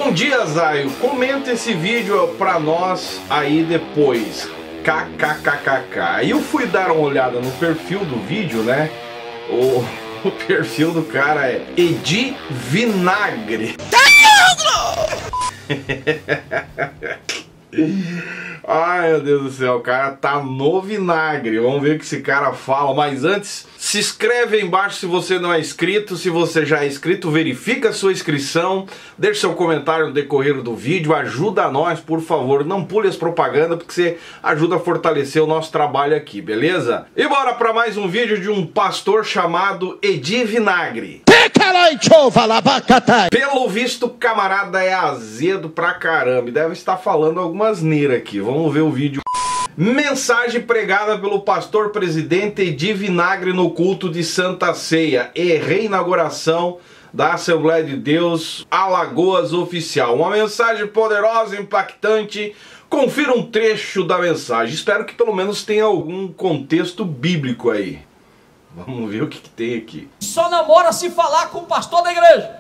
Bom dia, Zaio. Comenta esse vídeo pra nós aí depois. KKKKK. Aí eu fui dar uma olhada no perfil do vídeo, né? O perfil do cara é Edi Vinagre. Ai, meu Deus do céu, o cara tá no vinagre. Vamos ver o que esse cara fala. Mas antes, se inscreve aí embaixo se você não é inscrito. Se você já é inscrito, verifica a sua inscrição. Deixe seu comentário no decorrer do vídeo. Ajuda nós, por favor. Não pule as propagandas, porque você ajuda a fortalecer o nosso trabalho aqui, beleza? E bora para mais um vídeo de um pastor chamado Edi Vinagre. Pelo visto, o camarada é azedo pra caramba e deve estar falando algumas neiras aqui. Vamos ver o vídeo. Mensagem pregada pelo pastor presidente Edi Vinagre no culto de Santa Ceia e reinauguração da Assembleia de Deus Alagoas Oficial. Uma mensagem poderosa, impactante. Confira um trecho da mensagem. Espero que pelo menos tenha algum contexto bíblico aí. Vamos ver o que tem aqui. Só namora se falar com o pastor da igreja.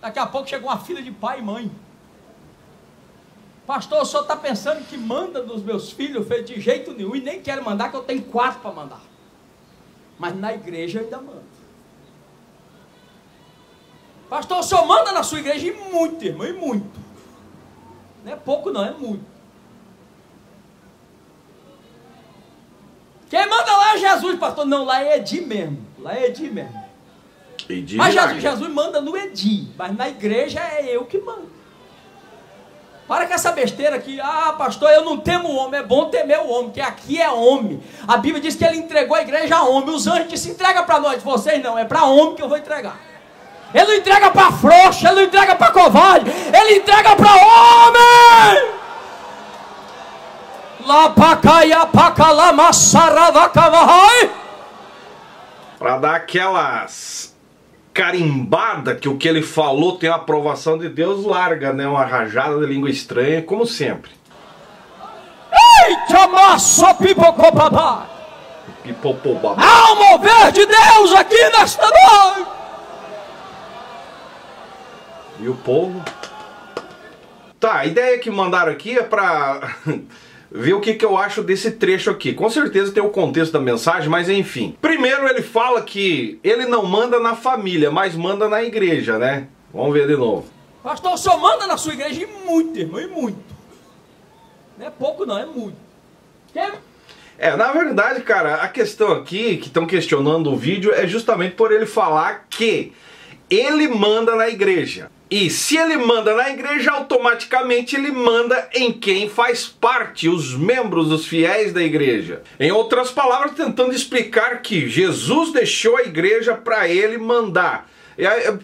Daqui a pouco chega uma filha de pai e mãe. Pastor, o senhor está pensando que manda nos meus filhos? Eu de jeito nenhum, e nem quero mandar, que eu tenho 4 para mandar. Mas na igreja eu ainda mando. Pastor, o senhor manda na sua igreja? E muito, irmão, e muito. Não é pouco não, é muito. Quem manda lá é Jesus, pastor. Não, lá é Edi mesmo. Lá é Edi mesmo. Edi mas Vinagre. Jesus manda no Edi. Mas na igreja é eu que mando. Para com essa besteira aqui. Ah, pastor, eu não temo o homem. É bom temer o homem, porque aqui é homem. A Bíblia diz que ele entregou a igreja a homem. Os anjos disseram, entrega para nós. Vocês não, é para homem que eu vou entregar. Ele não entrega para frouxo, ele não entrega para covarde. Ele entrega para homem. Para dar aquelas carimbada que o que ele falou tem a aprovação de Deus, larga, né? Uma rajada de língua estranha, como sempre. Há um mover de Deus aqui nesta noite. E o povo? Tá, a ideia que mandaram aqui é pra ver o que eu acho desse trecho aqui. Com certeza tem o contexto da mensagem, mas enfim. Primeiro ele fala que ele não manda na família, mas manda na igreja, né? Vamos ver de novo. Pastor, o senhor manda na sua igreja? E muito, irmão, e muito. Não é pouco não, é muito. Na verdade, cara, a questão aqui, que estão questionando o vídeo, é justamente por ele falar que ele manda na igreja. E se ele manda na igreja, automaticamente ele manda em quem faz parte, os membros, os fiéis da igreja. Em outras palavras, tentando explicar que Jesus deixou a igreja para ele mandar.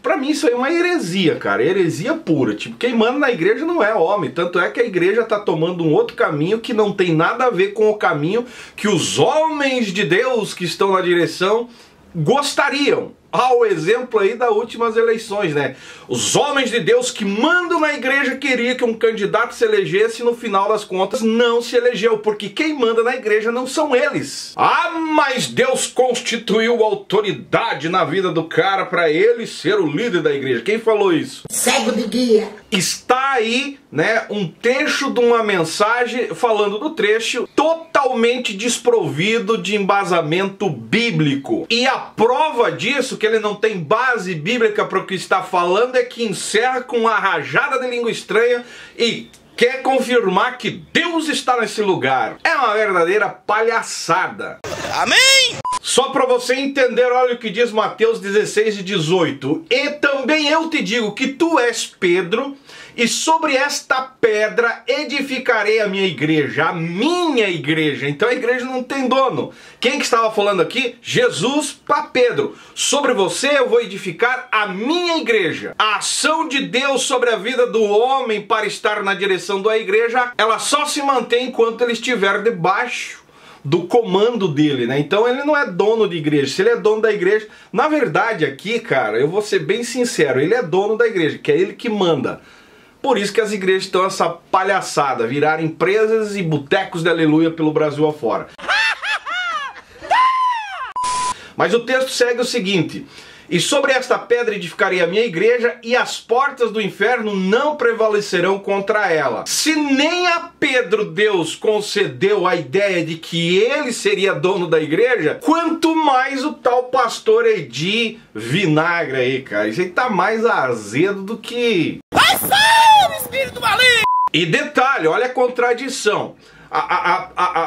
Para mim isso aí é uma heresia, cara, heresia pura. Tipo, quem manda na igreja não é homem. Tanto é que a igreja está tomando um outro caminho que não tem nada a ver com o caminho que os homens de Deus que estão na direção gostariam. Ao exemplo aí das últimas eleições, né? Os homens de Deus que mandam na igreja queriam que um candidato se elegesse e no final das contas não se elegeu, porque quem manda na igreja não são eles. Ah, mas Deus constituiu autoridade na vida do cara para ele ser o líder da igreja. Quem falou isso? Cego de guia. Está aí, né, um trecho de uma mensagem falando do trecho totalmente desprovido de embasamento bíblico. E a prova disso, que ele não tem base bíblica para o que está falando, é que encerra com uma rajada de língua estranha e quer confirmar que Deus está nesse lugar. É uma verdadeira palhaçada. Amém? Só para você entender, olha o que diz Mateus 16 e 18. E também eu te digo que tu és Pedro, e sobre esta pedra edificarei a minha igreja. A minha igreja. Então a igreja não tem dono. Quem que estava falando aqui? Jesus para Pedro. Sobre você eu vou edificar a minha igreja. A ação de Deus sobre a vida do homem para estar na direção da igreja, ela só se mantém enquanto ele estiver debaixo do comando dele, né? Então ele não é dono de igreja. Se ele é dono da igreja, na verdade aqui, cara, eu vou ser bem sincero, ele é dono da igreja, que é ele que manda. Por isso que as igrejas estão essa palhaçada, viraram empresas e botecos de aleluia pelo Brasil afora. Mas o texto segue o seguinte: E sobre esta pedra edificarei a minha igreja, e as portas do inferno não prevalecerão contra ela. Se nem a Pedro Deus concedeu a ideia de que ele seria dono da igreja, quanto mais o tal pastor Edi Vinagre aí, cara. Isso aí tá mais azedo do que... Vai sair, espírito maligno! E detalhe, olha a contradição.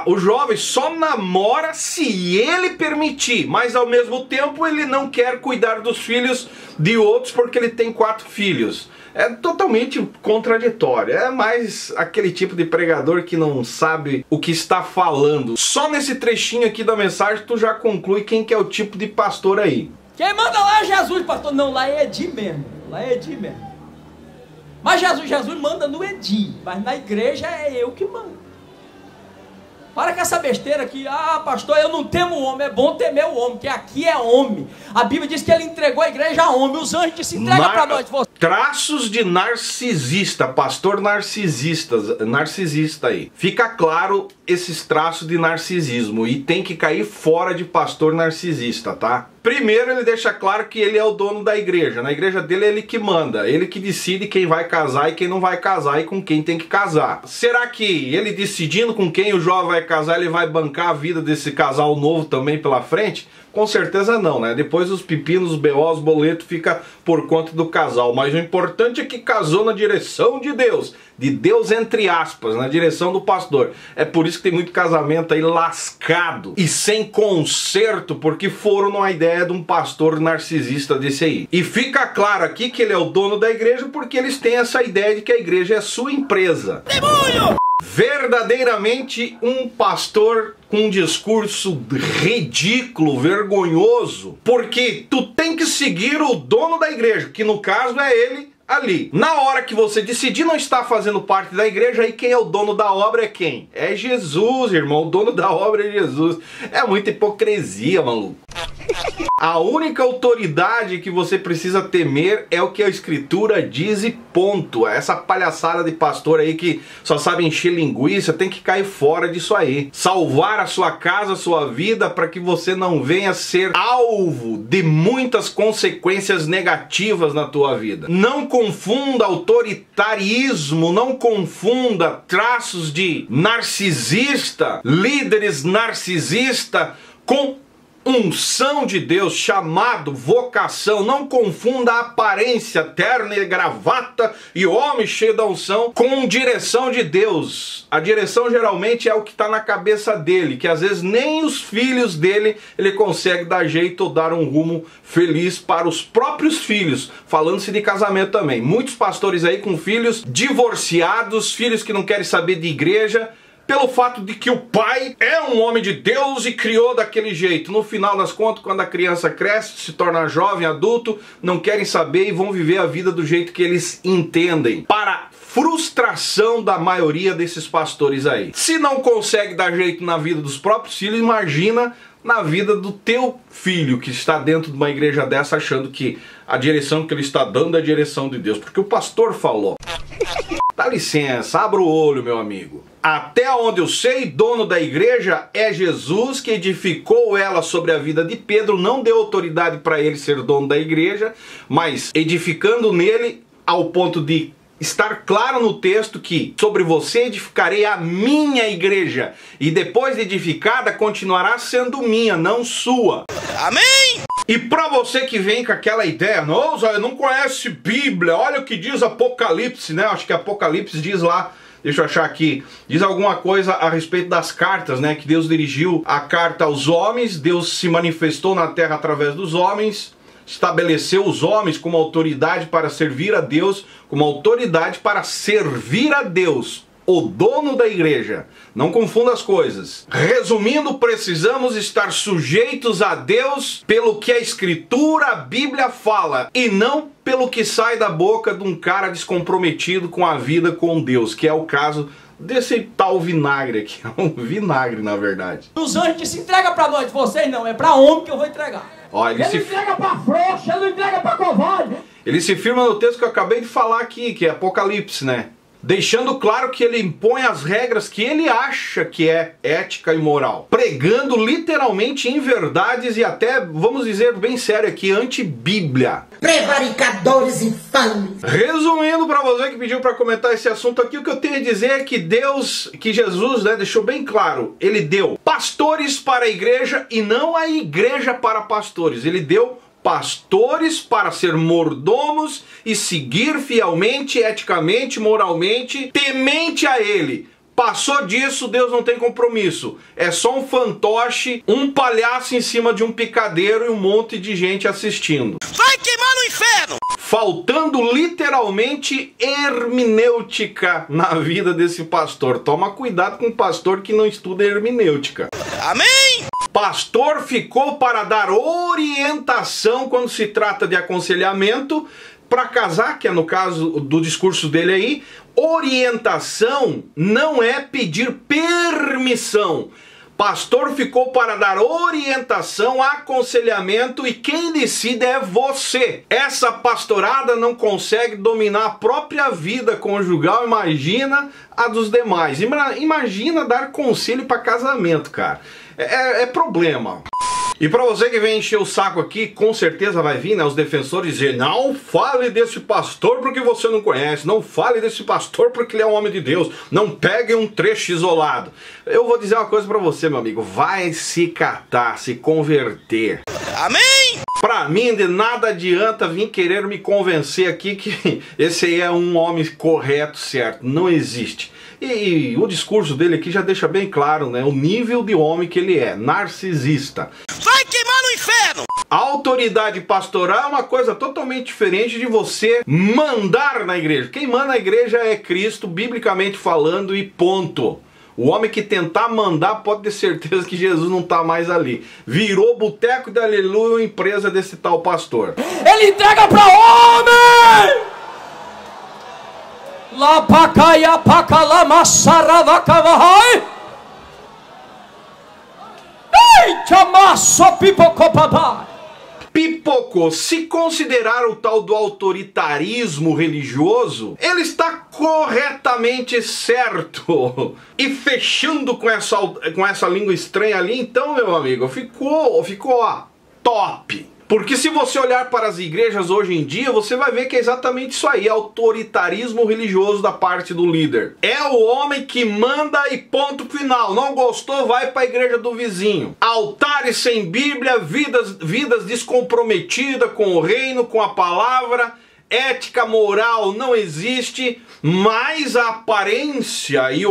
O jovem só namora se ele permitir, mas ao mesmo tempo ele não quer cuidar dos filhos de outros porque ele tem 4 filhos. É totalmente contraditório. É mais aquele tipo de pregador que não sabe o que está falando. Só nesse trechinho aqui da mensagem tu já conclui quem que é o tipo de pastor aí. Quem manda lá é Jesus, pastor. Não, lá é Edi mesmo. Lá é Edi mesmo. Mas Jesus manda no Edi, mas na igreja é eu que mando. Para com essa besteira aqui, pastor, eu não temo o homem, é bom temer o homem, que aqui é homem. A Bíblia diz que ele entregou a igreja a homem, os anjos disseram, entrega para nós. Traços de narcisista, pastor narcisista aí. Fica claro esses traços de narcisismo e tem que cair fora de pastor narcisista, tá? Primeiro ele deixa claro que ele é o dono da igreja. Na igreja dele é ele que manda, ele que decide quem vai casar e quem não vai casar e com quem tem que casar. Será que ele decidindo com quem o jovem vai casar, ele vai bancar a vida desse casal novo também pela frente? Com certeza não, né? Depois os pepinos, os BO, os boletos fica por conta do casal. Mas o importante é que casou na direção de Deus entre aspas, na direção do pastor. É por isso que tem muito casamento aí lascado e sem conserto, porque foram numa ideia de um pastor narcisista desse aí. E fica claro aqui que ele é o dono da igreja porque eles têm essa ideia de que a igreja é sua empresa. Demônio! Verdadeiramente um pastor com um discurso ridículo, vergonhoso, porque tu tem que seguir o dono da igreja, que no caso é ele ali. Na hora que você decidir não estar fazendo parte da igreja, aí quem é o dono da obra é quem? É Jesus, irmão. O dono da obra é Jesus. É muita hipocrisia, maluco. A única autoridade que você precisa temer é o que a escritura diz e ponto. Essa palhaçada de pastor aí que só sabe encher linguiça tem que cair fora disso aí. Salvar a sua casa, a sua vida, para que você não venha ser alvo de muitas consequências negativas na tua vida. Não confunda autoritarismo, não confunda traços de narcisista, líderes narcisistas com unção de Deus, chamado, vocação. Não confunda a aparência, terno e gravata e homem cheio da unção com direção de Deus. A direção geralmente é o que está na cabeça dele, que às vezes nem os filhos dele ele consegue dar jeito ou dar um rumo feliz para os próprios filhos, falando-se de casamento também. Muitos pastores aí com filhos divorciados, filhos que não querem saber de igreja, pelo fato de que o pai é um homem de Deus e criou daquele jeito. No final das contas, quando a criança cresce, se torna jovem, adulto, não querem saber e vão viver a vida do jeito que eles entendem. Para frustração da maioria desses pastores aí. Se não consegue dar jeito na vida dos próprios filhos, imagina na vida do teu filho que está dentro de uma igreja dessa achando que a direção que ele está dando é a direção de Deus. Porque o pastor falou. Dá licença, abra o olho, meu amigo. Até onde eu sei, dono da igreja é Jesus, que edificou ela sobre a vida de Pedro, não deu autoridade para ele ser dono da igreja, mas edificando nele ao ponto de estar claro no texto que sobre você edificarei a minha igreja, e depois de edificada continuará sendo minha, não sua. Amém? E pra você que vem com aquela ideia, nossa, não conhece Bíblia, olha o que diz Apocalipse, né? Acho que Apocalipse diz lá, deixa eu achar aqui, diz alguma coisa a respeito das cartas, né? Que Deus dirigiu a carta aos homens, Deus se manifestou na terra através dos homens, estabeleceu os homens como autoridade para servir a Deus, como autoridade para servir a Deus, o dono da igreja. Não confunda as coisas. Resumindo, precisamos estar sujeitos a Deus pelo que a Escritura, a Bíblia fala, e não pelo que sai da boca de um cara descomprometido com a vida com Deus, que é o caso desse tal Vinagre aqui. É um vinagre, na verdade. Os anjos disseram, entrega pra nós, vocês não, é pra homem que eu vou entregar. Ó, ele não entrega pra frouxa, ele não entrega pra covarde. Ele se firma no texto que eu acabei de falar aqui, que é Apocalipse, né? deixando claro que ele impõe as regras que ele acha que é ética e moral, pregando literalmente inverdades e até, vamos dizer bem sério aqui, anti-bíblia. Prevaricadores infames. Resumindo, para você que pediu para comentar esse assunto aqui, o que eu tenho a dizer é que Jesus, né, deixou bem claro, ele deu pastores para a igreja e não a igreja para pastores. Ele deu pastores para ser mordomos e seguir fielmente, eticamente, moralmente, temente a ele. Passou disso, Deus não tem compromisso. É só um fantoche, um palhaço em cima de um picadeiro e um monte de gente assistindo. Vai queimar no inferno! Faltando literalmente hermenêutica na vida desse pastor. Toma cuidado com o pastor que não estuda hermenêutica. Amém! Pastor ficou para dar orientação quando se trata de aconselhamento para casar, que é no caso do discurso dele aí. Orientação não é pedir permissão. Pastor ficou para dar orientação, aconselhamento, e quem decide é você. Essa pastorada não consegue dominar a própria vida conjugal, imagina a dos demais. Imagina dar conselho para casamento, cara. É problema. E para você que vem encher o saco aqui, com certeza vai vir, né, os defensores dizer: não fale desse pastor porque você não conhece, não fale desse pastor porque ele é um homem de Deus, não pegue um trecho isolado. Eu vou dizer uma coisa para você, meu amigo, vai se catar, se converter. Amém! Pra mim, de nada adianta vir querer me convencer aqui que esse aí é um homem correto, certo. Não existe. E o discurso dele aqui já deixa bem claro, né, o nível de homem que ele é, narcisista. Vai queimar no inferno! A autoridade pastoral é uma coisa totalmente diferente de você mandar na igreja. Quem manda na igreja é Cristo, biblicamente falando, e ponto. O homem que tentar mandar pode ter certeza que Jesus não está mais ali. Virou boteco de aleluia, uma empresa desse tal pastor. Ele entrega para homem! La pacaia pacala masaravacavai. Ei, chamaço pipocopapai. Pipocou. Se considerar o tal do autoritarismo religioso, ele está corretamente certo. E fechando com essa língua estranha ali, então, meu amigo, ficou ó, top. Porque se você olhar para as igrejas hoje em dia, você vai ver que é exatamente isso aí, autoritarismo religioso da parte do líder. É o homem que manda e ponto final. Não gostou, vai para a igreja do vizinho. Altares sem Bíblia, vidas descomprometidas com o reino, com a palavra. Ética, moral não existe, mas a aparência e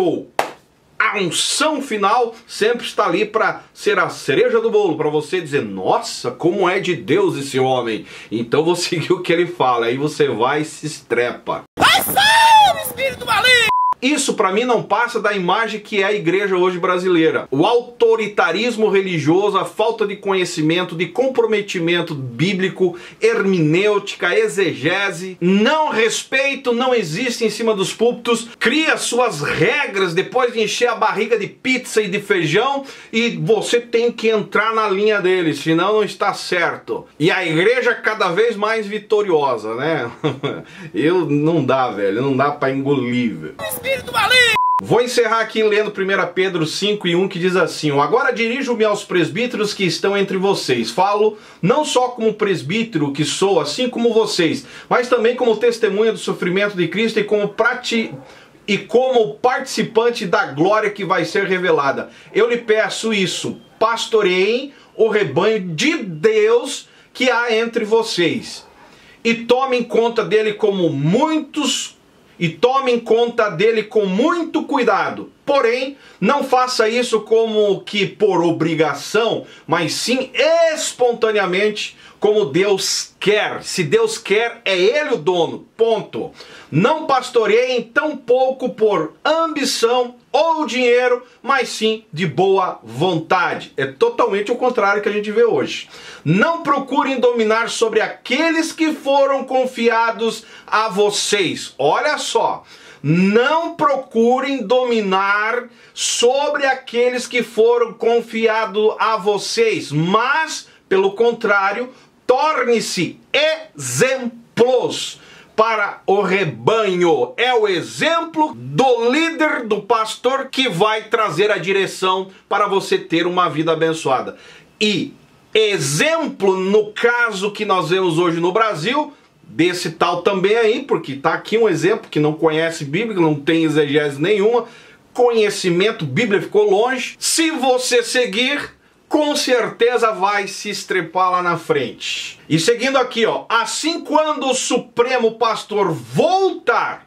a unção final sempre está ali para ser a cereja do bolo, para você dizer: nossa, como é de Deus esse homem. Então vou seguir o que ele fala, aí você vai e se estrepa. Ação, espírito maligno! Isso para mim não passa da imagem que é a igreja hoje brasileira. O autoritarismo religioso, a falta de conhecimento, de comprometimento bíblico, hermenêutica, exegese, não respeito, não existe em cima dos púlpitos, cria suas regras depois de encher a barriga de pizza e de feijão, e você tem que entrar na linha deles, senão não está certo. E a igreja cada vez mais vitoriosa, né? Não dá, velho, não dá para engolir, velho. Vou encerrar aqui lendo 1 Pedro 5:1, que diz assim: agora dirijo-me aos presbíteros que estão entre vocês. Falo não só como presbítero que sou, assim como vocês, mas também como testemunha do sofrimento de Cristo e como participante da glória que vai ser revelada. Eu lhe peço isso: pastoreiem o rebanho de Deus que há entre vocês, e tomem conta dele com muito cuidado. Porém, não faça isso como que por obrigação, mas sim espontaneamente, como Deus quer. Se Deus quer, é Ele o dono. Ponto. Não pastoreiem tão pouco por ambição ou dinheiro, mas sim de boa vontade. É totalmente o contrário que a gente vê hoje. Não procurem dominar sobre aqueles que foram confiados a vocês. Olha só. Não procurem dominar sobre aqueles que foram confiados a vocês, mas, pelo contrário, torne-se exemplos para o rebanho. É o exemplo do líder, do pastor, que vai trazer a direção para você ter uma vida abençoada. E exemplo, no caso que nós vemos hoje no Brasil, desse tal também aí, porque está aqui um exemplo que não conhece Bíblia, não tem exegese nenhuma, conhecimento, Bíblia ficou longe. Se você seguir, com certeza vai se estrepar lá na frente. E seguindo aqui, ó, assim quando o Supremo Pastor voltar,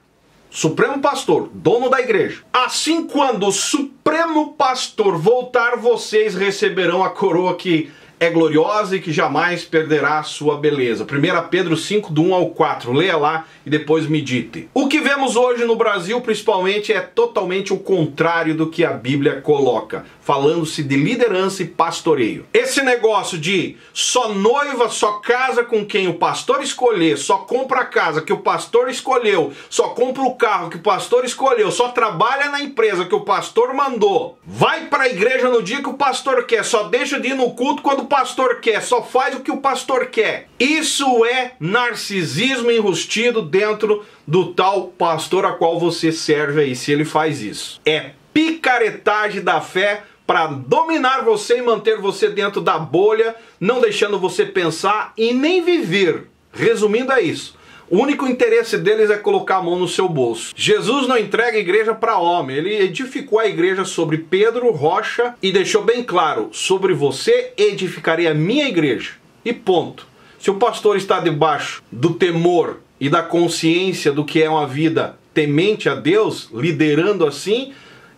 Supremo Pastor, dono da igreja, assim quando o Supremo Pastor voltar, vocês receberão a coroa que é gloriosa e que jamais perderá a sua beleza. 1 Pedro 5, do 1 ao 4. Leia lá e depois medite. O que vemos hoje no Brasil, principalmente, é totalmente o contrário do que a Bíblia coloca, falando-se de liderança e pastoreio. Esse negócio de só noiva, só casa com quem o pastor escolher, só compra a casa que o pastor escolheu, só compra o carro que o pastor escolheu, só trabalha na empresa que o pastor mandou, vai para a igreja no dia que o pastor quer, só deixa de ir no culto quando o pastor quer, só faz o que o pastor quer. Isso é narcisismo enrustido dentro do tal pastor a qual você serve aí, se ele faz isso. É picaretagem da fé para dominar você e manter você dentro da bolha, não deixando você pensar e nem viver. Resumindo, é isso. O único interesse deles é colocar a mão no seu bolso. Jesus não entrega a igreja para homem. Ele edificou a igreja sobre Pedro, rocha, e deixou bem claro: sobre você edificarei a minha igreja. E ponto. Se o pastor está debaixo do temor e da consciência do que é uma vida temente a Deus, liderando assim,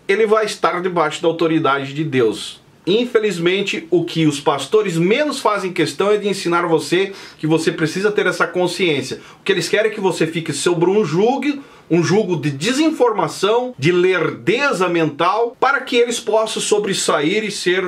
ele vai estar debaixo da autoridade de Deus. Infelizmente, o que os pastores menos fazem questão é de ensinar você que você precisa ter essa consciência. O que eles querem é que você fique sobre um jugo de desinformação, de lerdeza mental, para que eles possam sobressair e ser,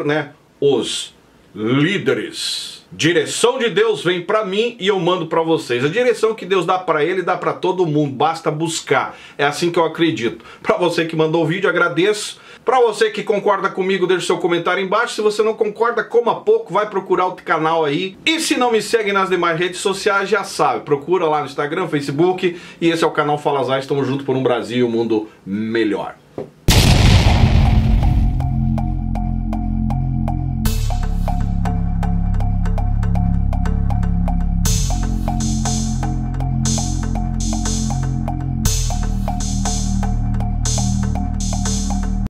os líderes. Direção de Deus vem para mim e eu mando para vocês. A direção que Deus dá para ele, dá para todo mundo, basta buscar. É assim que eu acredito. Para você que mandou o vídeo, agradeço. Para você que concorda comigo, deixe seu comentário embaixo. Se você não concorda, coma pouco, vai procurar outro canal aí. E se não me segue nas demais redes sociais, já sabe, procura lá no Instagram, Facebook. E esse é o canal Fala Zay. Estamos juntos por um Brasil e um mundo melhor.